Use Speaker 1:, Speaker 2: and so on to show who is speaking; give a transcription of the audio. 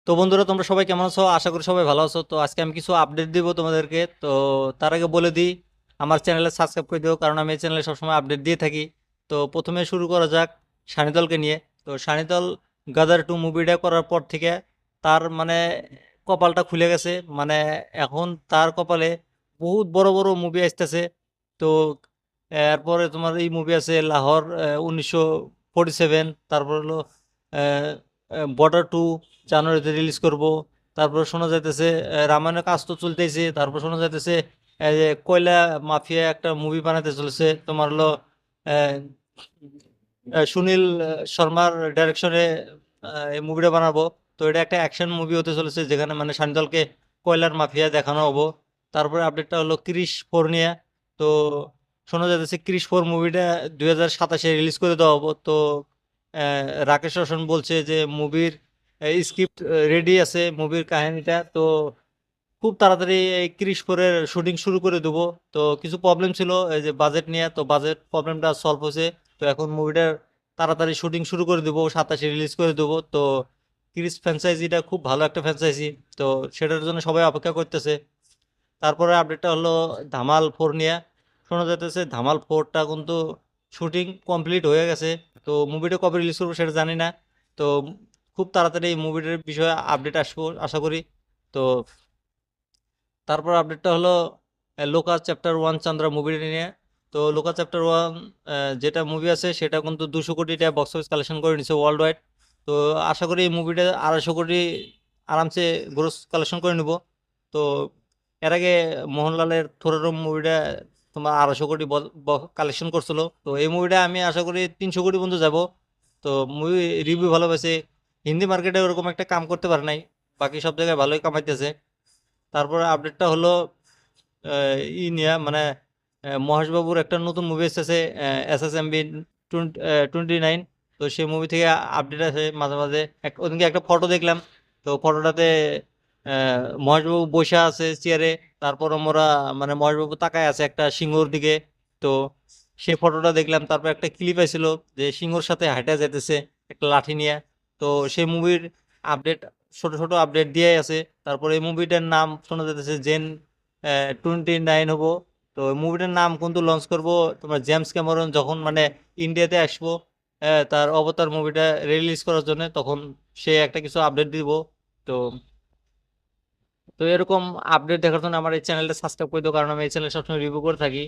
Speaker 1: তো বন্ধুরা, তোমরা সবাই কেমন আছো? আশা করি সবাই ভালো আছো। তো আজকে আমি কিছু আপডেট দিব তোমাদেরকে। তো তার আগে বলে দিই, আমার চ্যানেলে সাবস্ক্রাইব করে দিও, কারণ আমি এই চ্যানেলে সবসময় আপডেট দিয়ে থাকি। তো প্রথমে শুরু করা যাক শানিদলকে নিয়ে। তো শানিদল গাদার 2 মুভিটা করার পর থেকে তার মানে কপালটা খুলে গেছে। মানে এখন তার কপালে বহুত বড় বড় মুভি আসতেছে। তো এরপরে তোমার এই মুভি আছে লাহোর 1947, তারপর হলো বর্ডার 2 জানুয়ারিতে রিলিজ করব। তারপর শোনা যাইতেছে রামায়ণের কাজ তো চলতেছে। তারপর শোনা যাইতেছে যে কয়লা মাফিয়া একটা মুভি বানাতে চলেছে তোমার হলো আহ, সুনীল শর্মার ডাইরেকশনে এই মুভিটা বানাবো। তো এটা একটা অ্যাকশন মুভি হতে চলেছে, যেখানে মানে শান্তলকে কয়লার মাফিয়া দেখানো হবো। তারপরে আপডেটটা হলো ক্রিশ 4 নিয়ে। তো শোনা যাচ্ছে ক্রিশ 4 মুভিটা 2027-এ রিলিজ করে দেওয়া হবো। তো রাকেশ রোশন বলছে যে মুভির স্ক্রিপ্ট রেডি আছে, মুভির কাহিনীটা। তো খুব তাড়াতাড়ি এই ক্রিশ 4-এর শুটিং শুরু করে দেবো। তো কিছু প্রবলেম ছিল এই যে বাজেট নিয়ে, তো বাজেট প্রবলেমটা সলভ হয়েছে। তো এখন মুভিটার তাড়াতাড়ি শুটিং শুরু করে দেবো, 27-এ রিলিজ করে দেবো। তো ক্রিস ফ্র্যাঞ্চাইজিটা খুব ভালো একটা ফ্র্যাঞ্চাইজি। তো সেটার জন্য সবাই অপেক্ষা করতেছে। তারপরে আপডেটটা হলো ধামাল 4 নিয়ে। শোনা যাইতেছে ধামাল 4টা কিন্তু শুটিং কমপ্লিট হয়ে গেছে। তো মুভিটা কবে রিলিজ করবো সেটা জানি না। তো খুব তাড়াতাড়ি এই মুভিটার বিষয়ে আপডেট আসবো আশা করি। তো তারপর আপডেটটা হলো লোকা চ্যাপ্টার 1 চান্দ্রা মুভিটা নিয়ে। তো লোকা চ্যাপ্টার 1 যেটা মুভি আছে সেটা কিন্তু 200 কোটি টাকা বক্স অফিস কালেকশন করে নিছে ওয়ার্ল্ড ওয়াইড। তো আশা করি এই মুভিটা 250 কোটি আরামসে গ্রোস কালেকশন করে নিব। তো এর আগে মোহনলালের থোরারম মুভিটা তোমার 250 কোটি কালেকশন করছিল। তো এই মুভিটা আমি আশা করি 300 কোটি পর্যন্ত যাব। তো মুভি রিভিউ ভালো পাইছে। হিন্দি মার্কেটে ওরকম একটা কাম করতে পারে নাই, বাকি সব জায়গায় ভালোই কামাইতেছে। তারপরে আপডেটটা হলো নিয়ে মানে মহেশবাবুর একটা নতুন মুভি এসেছে SSMB 29। তো সেই মুভি থেকে আপডেট আছে মাঝে মাঝে। ওদিনকে একটা ফটো দেখলাম। তো ফটোটাতে মহেশবাবু বসে আছে চেয়ারে। তারপর আমরা মানে মহেশবাবু তাকায় আছে একটা সিংহর দিকে। তো সেই ফটোটা দেখলাম। তারপর একটা ক্লিপ আইছিল যে সিংহর সাথে হাঁটা যাইতেছে একটা লাঠি নিয়ে। তো সেই মুভির আপডেট, ছোট ছোট আপডেট দিয়ে আছে। তারপর এই মুভিটার নাম শোনা যাচ্ছে জেন 29 হবো। তো মুভিটার নাম কিন্তু লঞ্চ করব তোমার জেমস ক্যামেরন যখন মানে ইন্ডিয়াতে আসবো তার অবতার মুভিটা রিলিজ করার জন্য, তখন সে একটা কিছু আপডেট দিব। তো তো এরকম আপডেট দেখার জন্য আমার এই চ্যানেলটা সাবস্ক্রাইব করে দিও, কারণ আমি এই চ্যানেল সবসময় রিভিউ করে থাকি।